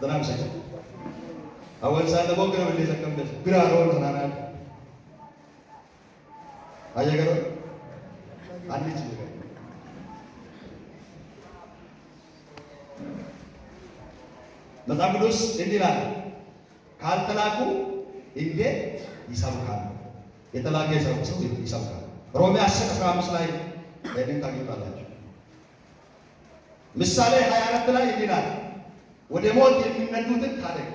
دنام سكت أول سنة بوكر اللي سكمت برارون هنانا أيه كرو أني چیز كرو متابلوس إنديلا كال تلاكو إندي يسام كان يتلاقي يسام كان رومي أشك أسرع مسلاي بينين تاكي بالله ምሳሌ 24 ላይ ይላል ወደ ሞት የሚነዱትን ታደግ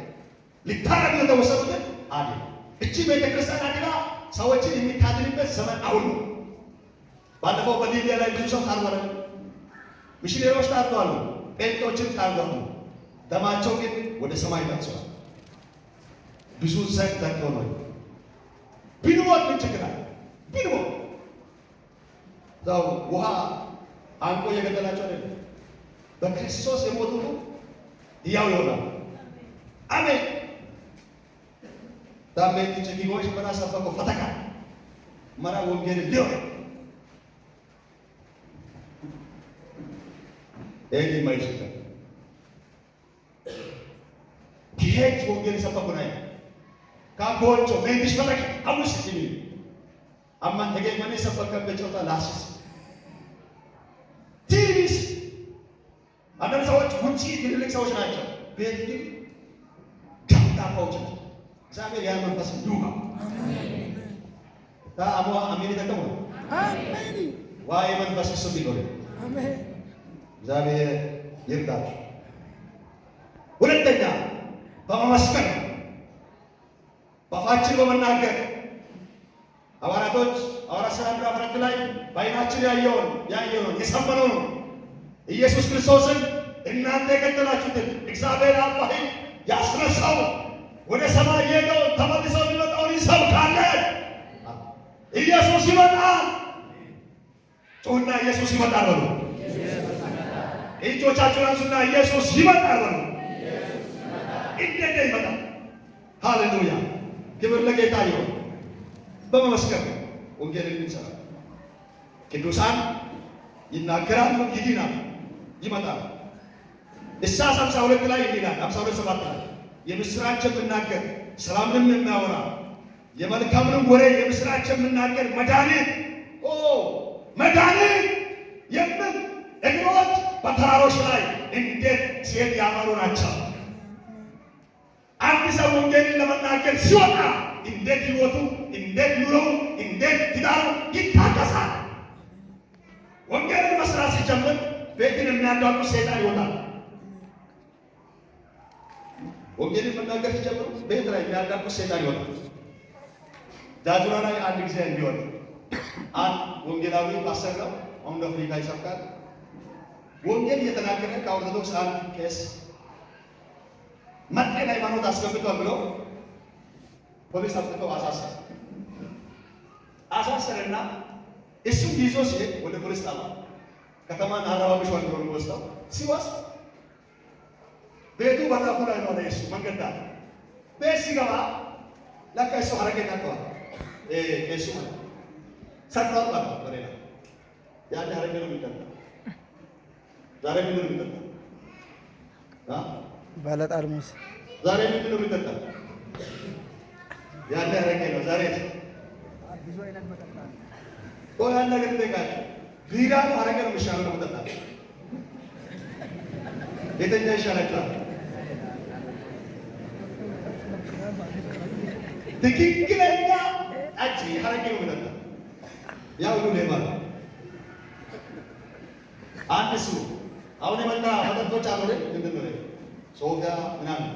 ሊታረዱ የተወሰኑትን አድን። እቺ ቤተክርስቲያን አድና ሰዎችን የሚታድንበት ዘመን አሁን ነው። ባለፈው በሊቢያ ላይ ብዙ ሰው ታርዷል። ሚሽነሪዎች ታርዷል። ጴንጤዎችን ታርዷል። ደማቸው ግን ወደ ሰማይ ደርሷል። ብዙ ዘር ዘርቶ ነው። ቢንሞት ምን ችግር አለ? ቢንሞት ዛው ውሃ አንቆ የገደላቸው አይደል? በክርስቶስ የሞቱ ያው ይሆናል። አሜን። ዳሜት ጭጊጎሽ በራሳቸው ፈተካ መራ ወንጌል ሊሆን ኤዲ ማይሽካ ኪሄት ወንጌል ሰበኩናይ ካጎንቾ ሜንዲሽ ፈተካ አውስ ጂኒ አማን ተገኝ ማኔ ሰበከ በጮታ ላሲስ ቲሪስ አንዳንድ ሰዎች ውጪ ትልልቅ ሰዎች ናቸው። ቤት ግን ጋጣዎች ናቸው። እግዚአብሔር ያን መንፈስ ይሁን። አሜን። ታአሞ አሜን ተቀበሉ። አሜን። ዋይ መንፈስ እሱ ቢኖር አሜን። እግዚአብሔር ይርዳችሁ። ሁለተኛ በመመስከር በአፋችን በመናገር ሐዋርያቶች ሐዋርያት ሥራ ምዕራፍ 4 ላይ በዓይናችን ያየነውን የሰማነውን ኢየሱስ ክርስቶስን እናንተ የገደላችሁትን እግዚአብሔር አብ ያስነሳው ወደ ሰማይ የሄደው ተመልሶ የሚመጣውን እንሰብካለን። ኢየሱስ ይመጣል። ጩኹና ኢየሱስ ይመጣል በሉ። እጆቻችሁን አንሱና ኢየሱስ ይመጣል በሉ። እንዴት ይመጣል? ሃሌሉያ! ክብር ለጌታ ይሁን። በመመስከር ወንጌልን እንሰራለን። ቅዱሳን ይናገራሉ፣ ይድናሉ፣ ይመጣሉ። ኢሳይያስ 52 ላይ ይላል 52:7 ላይ የምስራች የምናገር ሰላምንም የሚያወራ የመልካምንም ወሬ የምስራች የምናገር መድኃኒት የምን እግሮች በተራሮች ላይ እንዴት ሲሄድ ያማሩ ናቸው። አንድ ሰው ወንጌልን ለመናገር ሲወጣ እንዴት ሕይወቱ፣ እንዴት ኑሮው፣ እንዴት ትዳሩ ይታደሳል። ወንጌልን መስራት ሲጀምር ቤትን የሚያዳቁ ሰይጣን ይወጣል። ወንጌልን መናገር ሲጀምሩ ቤት ላይ የሚያዳቁ ሰይጣን ይወጣል። ዳጁራ ላይ አንድ ጊዜ እንዲወጣ አንድ ወንጌላዊ ፓስተር ነው፣ አሁን አፍሪካ ይሰብካል። ወንጌል እየተናገረ ከኦርቶዶክስ አንድ ቄስ መጤን ሃይማኖት አስገብቷል ብሎ ፖሊስ አጥተው አሳሰረና እሱም ይዞ ሲሄድ ወደ ፖሊስ ጣቢያ ከተማን አራባብሽ ወንድሮ ወስደው ሲወስድ ቤቱ በራፉ ላይ ነው። እሱ መንገድ ዳር ቤት ሲገባ ለካ እሱ ሐረገት አጥቷል። እሱ ማለት ሰጥቷል ማለት በሌላ ያን ሐረገ ነው የሚጠጣ ዛሬ ምን ነው የሚጠጣ ባለ ጠርሙስ ዛሬ ምን ነው የሚጠጣ ያን ሐረገ ነው ዛሬ ብዙ አይነት መጠጣ ያን ነገር ተጋጭ ቢራ ሐረገ ነው የሚሻለው መጠጣ የተኛ ይሻላችኋል። ትክክለኛ አጂ ሐረገ ነው የሚጠጣ ያው ሁሉ ሌባ ነው። አንድ እሱ አሁን የመጣ መጠጦች አሉ ምንድን ነው ሶፊያ ምናምን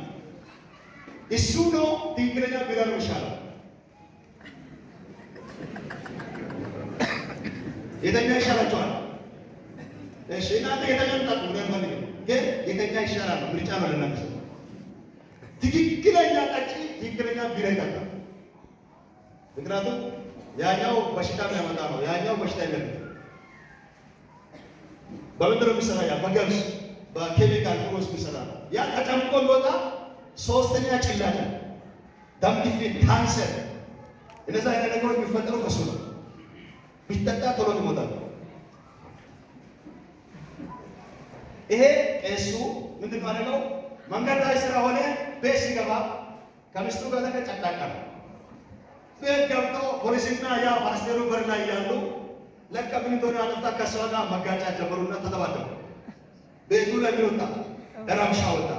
እሱ ነው ትክክለኛ ቢራ ነው የሚሻለው። የተኛ ይሻላችኋል። እሺ እናንተ የተኛ ጠጡ ነው ግን የተኛ ይሻላል ምርጫ ነው ለእናንተ። ትክክለኛ ጠጪ ትክክለኛ ቢራ ይጠጣል። ምክንያቱም ያኛው በሽታ የሚያመጣ ነው፣ ያኛው በሽታ የለም። በምንድን ነው የሚሰራ? ያ በገብስ በኬሚካል ፕሮሰስ የሚሰራ ነው። ያ ተጨምቆ ቢወጣ ሶስተኛ ጭላጭ፣ ደም ግፊት፣ ካንሰር እነዛ አይነት ነገሮች የሚፈጠሩ ከሱ ነው። ቢጠጣ ቶሎ ይሞታል። ይሄ ቄሱ ምንድን ነው ያደረገው? መንገድ ላይ ስለሆነ ቤት ሲገባ ከሚስቱ ጋር ተጨቃጨቀ። ቤት ገብቶ ፖሊስና ያ ፓስተሩ በር ላይ ያሉ ለካ ምን እንደሆነ አጥፍታ ከሷ ጋር መጋጫት ጀመሩና ተደባደቡ። ቤቱ ላይ ወጣ፣ ረብሻ ወጣ።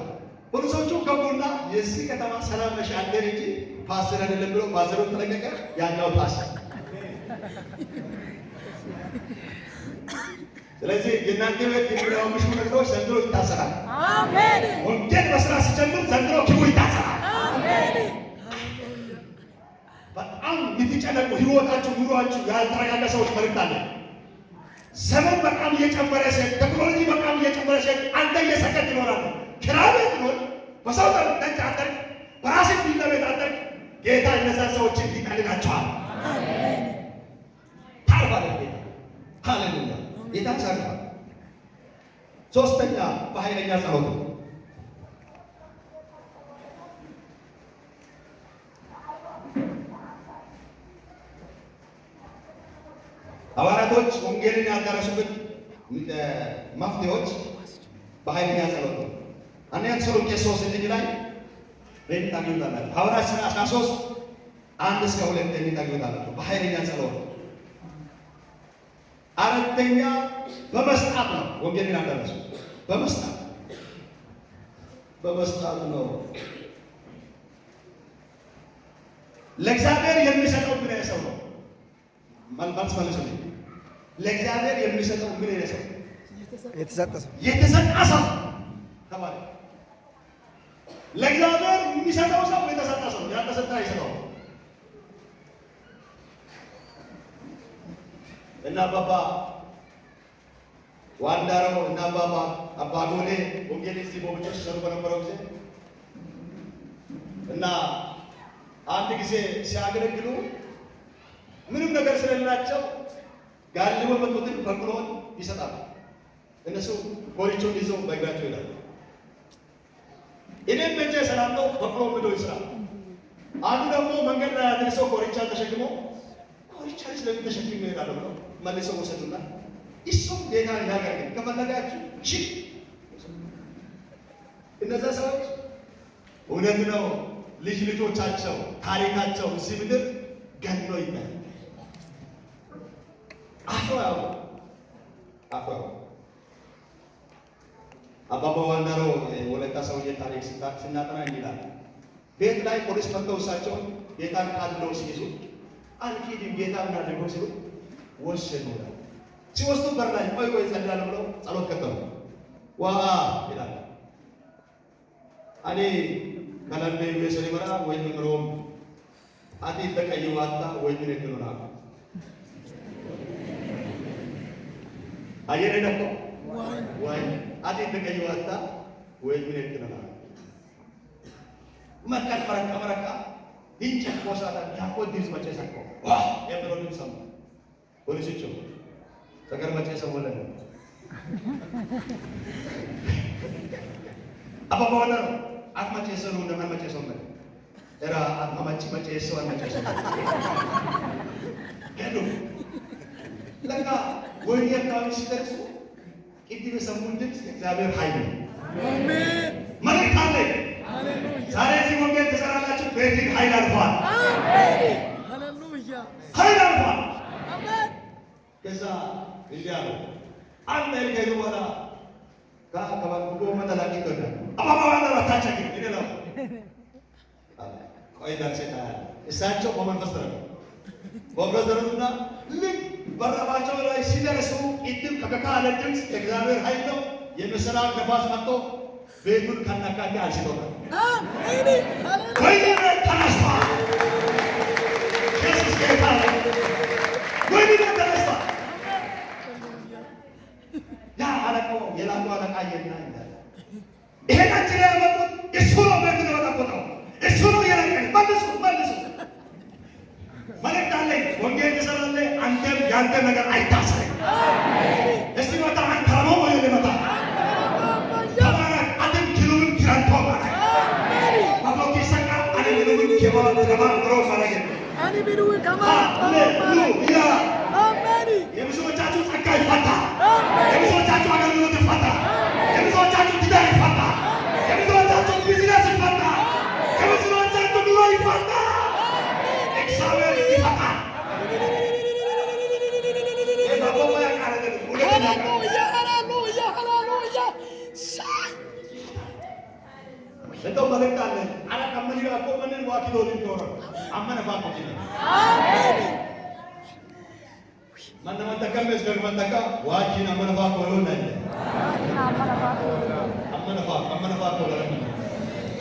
ፖሊሶቹ ገቡና የዚህ ከተማ ሰላም ነሽ አንተ እንጂ ፓስተር አይደለም ብሎ ፓስተሩ ተለቀቀ። ያኛው ፓስተር ስለዚህ የእናንተ ቤት የሚያውምሹ ነገሮች ዘንድሮ ይታሰራል። አሜን። ወንጌል መስራት ሲጀምር ዘንድሮ ክቡ ይታሰራል። አሜን። በጣም የምትጨነቁ ህይወታችሁ ኑሯችሁ ያልተረጋጋ ሰዎች መልእክት አለ። ዘመን በጣም እየጨመረ ሲሄድ፣ ቴክኖሎጂ በጣም እየጨመረ ሲሄድ አንተ እየሰከት ይኖራል። ክራቤ ትኖር በሰው ደጅ አደርግ በራስህ ቢላ ቤት አደርግ ጌታ እነዛ ሰዎችን ይጠልቃቸዋል። አሜን። ታርፋለህ ጌታ። ሃሌሉያ። ጌታ ሰርቷል። ሶስተኛ በኃይለኛ ጸሎት ሐዋርያቶች ወንጌልን ያዳረሱበት መፍትሄዎች በኃይለኛ ጸሎት ነው። አንደኛ ተሰሎንቄ 3 ላይ በእንት ታገኙታላችሁ። ሐዋርያት ሥራ 13 1-2 እንት ታገኙታላችሁ። በኃይለኛ ጸሎት አራተኛ በመስጣት ነው። ወንጌልን ያዳረሱ በመስጣት ነው። ለእግዚአብሔር የሚሰጠው ምን አይነት ሰው ነው? መልስ መልሱልኝ። ለእግዚአብሔር የሚሰጠው ምን አይነት ሰው? የተሰጠ ሰው ተባለ። ለእግዚአብሔር የሚሰጠው ሰው የተሰጠ ሰው፣ ያልተሰጠ አይሰጠው። እና አባባ ዋንዳሮ እና አባ ጎሌ ወንጌል እዚህ ቦብቾች ሲሰሩ በነበረው ጊዜ እና አንድ ጊዜ ሲያገለግሉ ምንም ነገር ስለሌላቸው ጋልቦ መጡትን በቅሎን ይሰጣሉ። እነሱ ኮሪቾን ይዘው በእግራቸው ይላሉ። እኔም በእጄ እሰራለሁ፣ በቅሎ ብሎ ይስራል። አንዱ ደግሞ መንገድ ላይ አድርሰው ኮሪቻ ተሸክሞ ኮሪቻ ስለምን ተሸክሞ ይሄዳሉ ብለው መልሰው ወሰዱና እሱም ጌታ ያገለግል ከፈለጋችሁ እሺ። እነዛ ሰዎች እውነት ነው ልጅ ልጆቻቸው ታሪካቸው እዚህ ምድር ገኖ ይታያል። አፍራው አባባ ዋንዳሮ ወለታ ሰውዬ ታሪክ ስናጠና ይላል። ቤት ላይ ፖሊስ መጥተው እሳቸውን ጌታን ካድለው ሲይዙ አንኪድም ጌታ እናደርገው ሲሉ ወሰዱ። ሲወስዱ በር ላይ ቆይ ጸልያለሁ ብለው ጸሎት ከተሙ። ዋ ይላል አኔ ከለምቤ ወሰሪመራ ወይ ምሮም አቲ ተቀይዋታ ወይ ምን ይተውና አየረ ደቆ ወይ አቲ ተቀይዋታ ወይ ምን ይተውና መካት ፈረካ ሂንጨ ቆሳታ ያቆዲስ መጨሰቆ ዋ የምሮም ሰማ ፖሊሶቹ ተገር መጨሰው ወለ አባባ ወለ አትመጨሰው እንደምን መጨሰው ማለት era መጨሰው መጨሰው ገዱ ለካ ወይኔ አካባቢ ሲደርሱ ቅድም የሰሙን ድምፅ እግዚአብሔር ኃይል ነው። አሜን። መልእክት አለ። ዛሬ እዚህ ወንጌል ተሰራላችሁ። ቤትን ኃይል አልፏል። አሜን። ሃሌሉያ ኃይል አልፏል። አሜን። ከዛ እንዲህ አሉ አንተ ልገዱ ወላ ከከባዱ መተላቂ ተደ አባባ ወላ ታቸክ ይደላው ቆይ ዳርሰታ እሳቸው በመንፈስ ተረዱ በብረዘሩና ልክ በረባቸው ላይ ሲደርሱ ቅድም ከከካለ ድምፅ እግዚአብሔር ኃይል ነው። የምስራቅ ነፋስ መጥቶ ቤቱን ከነካቴ አንስቶታል። አሜን። ሃሌሉያ ተነስቷል። ኢየሱስ ጌታ ነው። ወይኔ ተነስቷል። ያ አለቃው የላሉ አለቃ የና ይላል ይሄን አጭር ያመጡት እሱ ነው። ቤቱን ያወጣው እሱ ነው። የለቀኝ መልሱ መልእክት አለኝ። ወንጌል ትሰራለህ። አንተም ያንተ ነገር አይታሰርም። እስቲ መጣ አንተ ነው ወይ ለመጣ ተባረክ አጥም ኪሎን ትራንቶ ማለት አባቴ ሰቃ አለምን ከባ ድሮ ማለት አኒ ቢሩ ከማ ሃሌሉያ አሜን። የብዙዎቻችሁ ጸጋ ይፈታ። የብዙዎቻችሁ አገልግሎት ይፈታ። የብዙዎቻችሁ ትዳር ይፈታ። የብዙዎቻችሁ ለተው መልካለ አላ ከመን ጋር ቆመን ዋኪዶ ሊንዶር አመነ ፋቆ ዲና ማንነ ተከመስ ደግሞ ተካ ዋኪና አመነ ፋቆ ይሆናል አመነ ፋቆ ለምን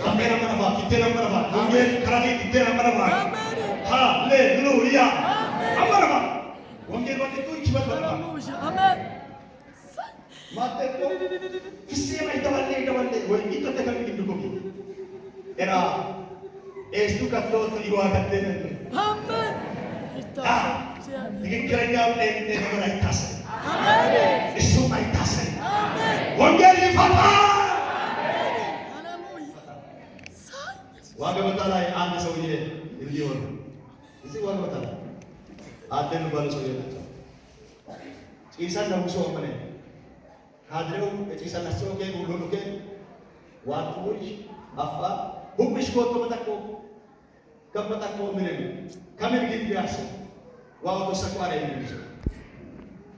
አሜን አመነ ፋቆ ኪቴና አመነ ፋቆ ወንጌል ከራቲ ኪቴና አመነ ፋቆ ሃሌሉያ አመነ ፋቆ ወንጌል ወጥቶ ይችላል አሜን ማተቆ ፍሴማ ይተባለ ወይ ይተተከም ይድቆም ኤራ ኤስቱ ከቶት ይዋጋደነ አሜን ትክክለኛው ጤንጤ ነገር አይታሰብ አሜን እሱ አይታሰብ አሜን ወንጌል ይፈታል ዋገበታ ላይ አንድ ሰውዬ እንዲሆን እዚህ ዋገበታ ላይ አደን ባለ ሰውዬ ናቸው ጭሳን ለሙሶ ሆነ ካድሬው ጭሳን አስተውከ ሁሉሉከ ዋቱሽ አፋ ሁብሽ ኮቶ መጣቆ ከመጣቆ ምን ከምን ግን ቢያስ ዋው ተሰቋራ ይልሽ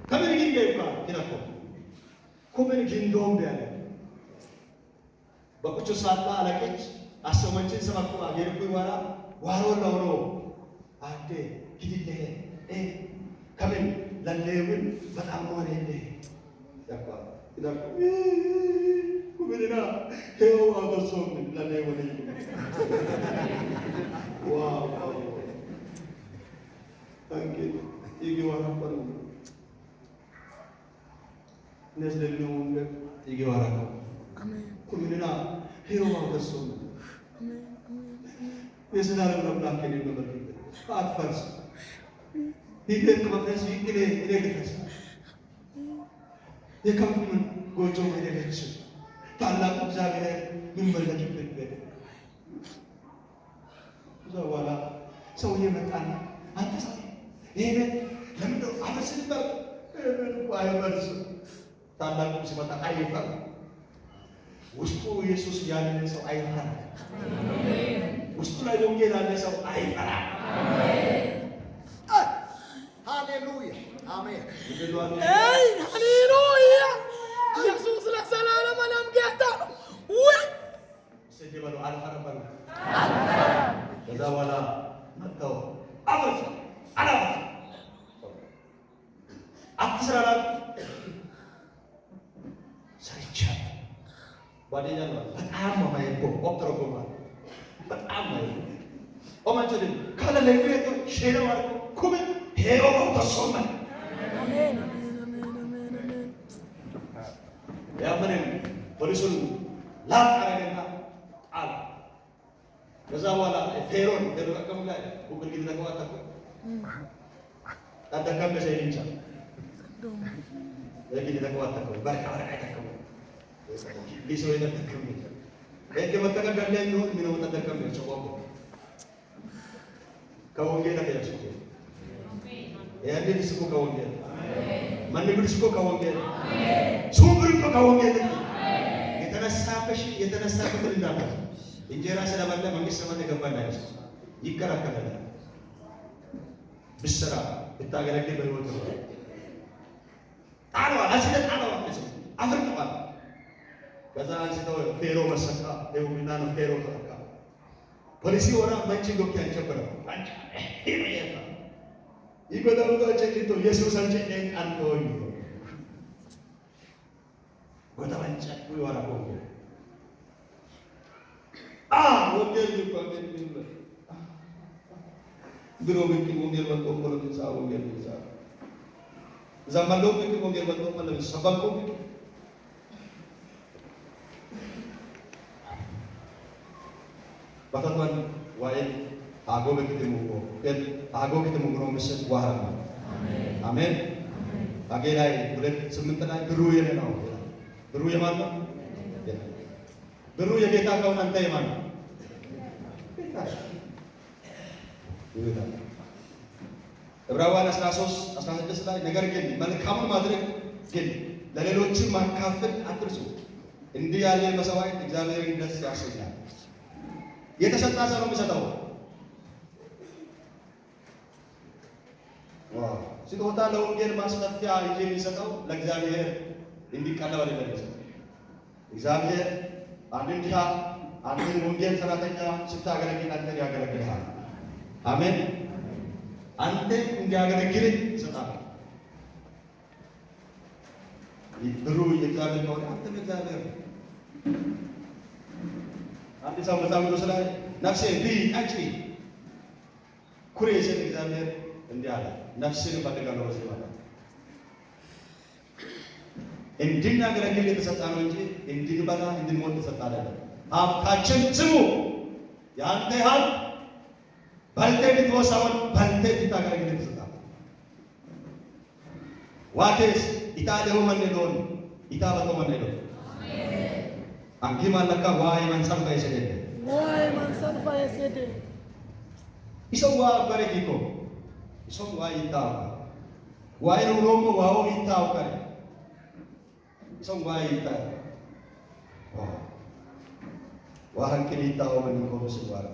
ከምን ግን ቢያውቃ ይናቆ ከምን ግን ዶም ቢያለ በቁጭ ሳላ አለቀች አሰመችን ሰማኩ አገርኩ ይዋራ ዋሮ ለውሮ አዴ ሂድለ ከምን ለሌውን በጣም ሆነ እንደ ያቋ ይላቁ ኩበልና ሄው አበሶም ለሌውን ዋው ታንኪ ይገዋራ ቆሎ ነዝለለው እንደ ይገዋራ አሜን ኩበልና ሄው አበሶም የዘላለም አምላክ የኔ በመርክ አትፈርስ ይሄን ከመፍረስ ይግለ ይደግፈስ የከምቱን ጎጆ ወደለች ታላቁ እግዚአብሔር ይመለክበት ቤት ዘዋላ ሰው የመጣና አንተ ሰው ይሄ ለምን አፈስልበት አይፈርስ ታላቁ ሲመጣ አይፈር ውስጡ ኢየሱስ ያለ ሰው አይፈራ አሜን ውስጡ ላይ ወንጌል ያለ ሰው አይፈራ አሜን ሃሌሉያ አሜን ሃሌሉያ ኢየሱስ ለዘላለም ዓለም ጌታ ነው ወይ ሰጀበሉ አልፈረበሉ ከዛ በኋላ መጣው አፈርስ አላፈርስ አትስራላ ሰርቻ ጓደኛ ነው በጣም ማይቆ ኦፕትሮኮማ በጣም ማይቆ ኦማቸደ ካለ ለይቶ ሼለ ማርኮ ኩምን ሄሮ ተሶመ አሜን አሜን ያመነ ፖሊሱን ላቀረገና አለ ከዛ በኋላ ፌሮን ተደረቀም ላይ ወግድ ተቀዋጣው ታደከም በሰይንቻ ለጊዜ ተቀዋጣው በርካ ተቀዋጣው ሊሶ የተከም ለጊዜ መተቀበል ላይ ነው ምን ተደከም ነው ከወንጌል ተያዝኩ ያንዴ ድስኮ ከወንጌል ማን ድስኮ ከወንጌል ሱብር ከወንጌል የተነሳበሽ የተነሳበት እንዳለ እንጀራ ስለበላ መንግስት ሰማይ ገባና ይከራከራል ብስራ ብታገለግል በህይወት ነው አሏ አስለት አሏ አፍርቀዋል ከዛ አንስተው ፌሮ መሰካ ደውልና ነው ፌሮ ተካ ፖሊሲ ወራ መንቺ ጎክ ያንጨበረው አንቺ ይሄማ ይጎዳው ቸኪቶ ኢየሱስ አንቺ አንተወኝ ጎዳዋንጫ ወራ ቆንጆ ወንጌል ይባላል ድሮ ብቅ ወንጌል ወጥቶ ቆሎንሳ ወንጌል ይዛ ዘማለው ብቅ ወንጌል ወጥቶ ቆሎንሳ ሰባኮ ባታቷን ዋይ አጎበ ከተሙ ግን አጎበ ከተሙ ነው መስል ዋሃ አሜን አሜን አገላይ 2:8 ላይ ብሩ የኔ ነው ብሩ የማን ነው ብሩ የጌታ ከሆነ አንተ የማን ነው ጌታ ዕብራውያን 13:16 ላይ ነገር ግን መልካሙን ማድረግ ግን ለሌሎችም ማካፈል አትርሱ እንዲህ ያለ መስዋዕት እግዚአብሔርን ደስ ያሰኛል የተሰጣ ሰው ነው የሚሰጠው ዋው ስጦታ ለወንጌል ማስፈፊያ እንጂ የሚሰጠው ለእግዚአብሔር እንዲቀለብ አይደለም እግዚአብሔር አንድን ድሃ አንተን ወንጌል ሰራተኛ ስታገለግል አንተን ያገለግልሃል። አሜን። አንተን እንዲያገለግል ይሰጣል። ብሩ የእግዚአብሔር ከሆነ አንተም እግዚአብሔር። አንድ ሰው መጽሐፍ ቅዱስ ላይ ነፍሴ ብይ ጠጪ ኩሬ ሲል እግዚአብሔር እንዲህ አለ፣ ነፍስን እፈልጋለሁ በዚህ ማለት እንድናገለግል የተሰጣ ነው እንጂ እንድንበላ እንድንሞት የተሰጣ አይደለም። ሀብታችን ስሙ፣ የአንተ ሀብት በልተህ እንድትወሳውን በልተህ እንድታገለግል የተሰጣ ዋቴስ ኢታደሁ መንዶን ኢታበቶ መንዶ አንጊ ማለካ ዋይ መንሰልፋ ይሰደደ ዋይ መንሰልፋ ይሰደደ ኢሶዋ በረኪኮ ኢሶዋ ዋይ ይታው ዋይ ሮሞ ዋው ይታው ከረ ኢሶዋ ዋይ ይታው ዋህን ከ ይታው ምን ኮ ሲዋራ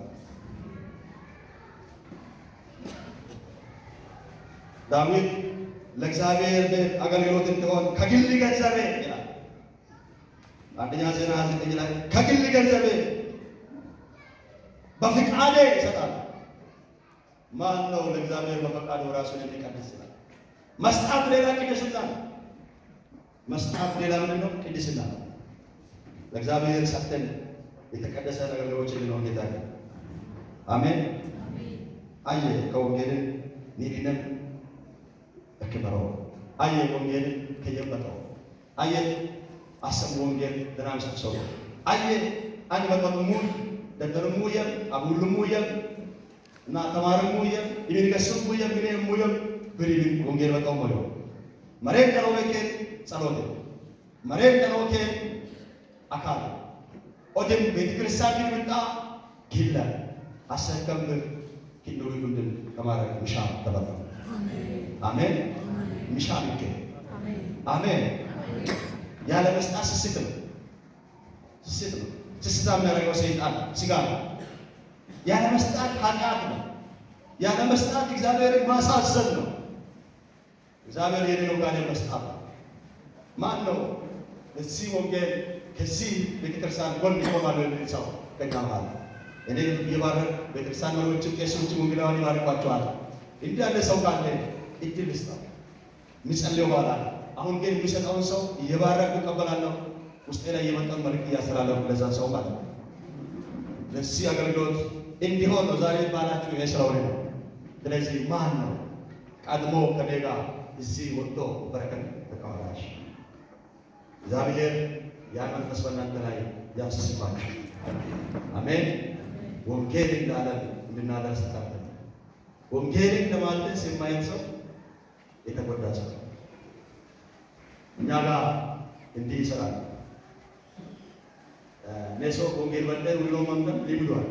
ዳዊት ለእግዚአብሔር ቤት አገልግሎት እንዲሆን ከግል ገንዘቤ ይላል። አንደኛ ዜና 29 ላይ ከግል ገንዘቤ በፍቃዴ ይሰጣል። ማን ነው ለእግዚአብሔር በፈቃዱ ራሱን የሚቀድስ ይላል? መስጣት ሌላ ቅድስና ነው። መስጣት ሌላ ምንድን ነው? ቅድስና ነው። ለእግዚአብሔር ሰጥተን የተቀደሰ ነገሮች ሊሆን ጌታ ነው። አሜን። አየ ከወንጌልን ኒዲነን እክበረው አየ ወንጌል ከየበጠው አየ አሰብ ወንጌል ደናም ሰብሰው አየ አንድ በቀሙ ደደረሙ የም አቡሉሙ የም እና ተማረሙ የም ይልገሰሙ የም ግሬሙ የም ብሪብ ወንጌል በቃው ነው መሬት ከሮኬ ጸሎት መሬት ከሮኬ አካል ኦደም ቤተክርስቲያን ይመጣ ጊላ አሰከም ኪንዶሪ ጉንድን ከማረግ ምሻ ተባለ። አሜን። ሚሻል ይገ አሜን። ያለ መስጣት ስስት ነው። ስስት የሚያደርገው ሰይጣን ስጋ ነው። ያለ መስጣት ኃጢአት ነው። ያለ መስጣት እግዚአብሔርን ማሳዘን ነው። እግዚአብሔር የሌለው ጋር መስጣት ማን ነው? እዚህ ወንጌል ከዚህ ቤተክርስቲያን ጎን ይቆማሉ የሚል ሰው ከኛ ማለት እኔ የባረክ ቤተክርስቲያን መሪዎችም ቄሶችም ወንጌላውያን ይባርኳቸዋል። እንዲህ ያለ ሰው ካለ እድል ይስጣል። የሚጸልየው በኋላ አሁን ግን የሚሰጠውን ሰው እየባረኩ እቀበላለሁ። ውስጤ ላይ የመጣውን መልዕክት እያስተላለፉ ለዛ ሰው ማለት ነው። ለዚህ አገልግሎት እንዲሆን ነው ዛሬ ባላችሁ ይሄ ስለሆነ ነው። ስለዚህ ማን ነው ቀድሞ ከኔ ጋር እዚህ ወጥቶ በረከት ተቀበላሽ? እግዚአብሔር ያን መንፈስ በእናንተ ላይ ያፍስስባችሁ። አሜን። ወንጌል እንዳለን እንድናደርስ ተካተለ ወንጌልን ለማድረስ የማይል ሰው የተጎዳ ሰው እኛ ጋር እንዲህ ይሰራል። ነሶ ወንጌል ወንደር ውሎ መንገድ ሊብሏል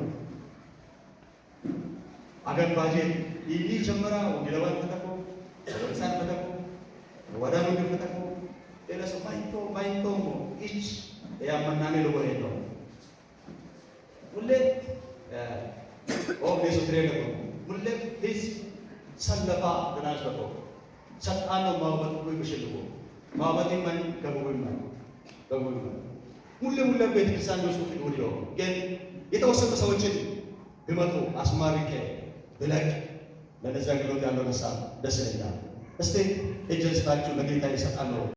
አገር ባጄ ይህ ጀመራ ወንጌላውያን ተተኮ ሰንሳን ተተኮ ወዳኑ ተተኮ ለነሱ ባይቶ ኢች ያመናኔ ለወሬ ነው ሁሌ ኦብኔሶ ትሬገ ሁሌ ዲስ ሰለፋ ብናሽ በቆ ሰጣን ነው ማውበት ወይ በሽልቆ ማውበት ማን ከቦይ ማን በቦይ ማን ሁሌ ቤተክርስቲያን ውስጥ ወዲያው ግን የተወሰኑ ሰዎችን ቢመጡ አስማርኬ ብለቅ ለነዛ ግሎት ያለው ነሳ ደስ ይላል። እስቲ እጅ ስታችሁ ለጌታ ይሰጣል ነው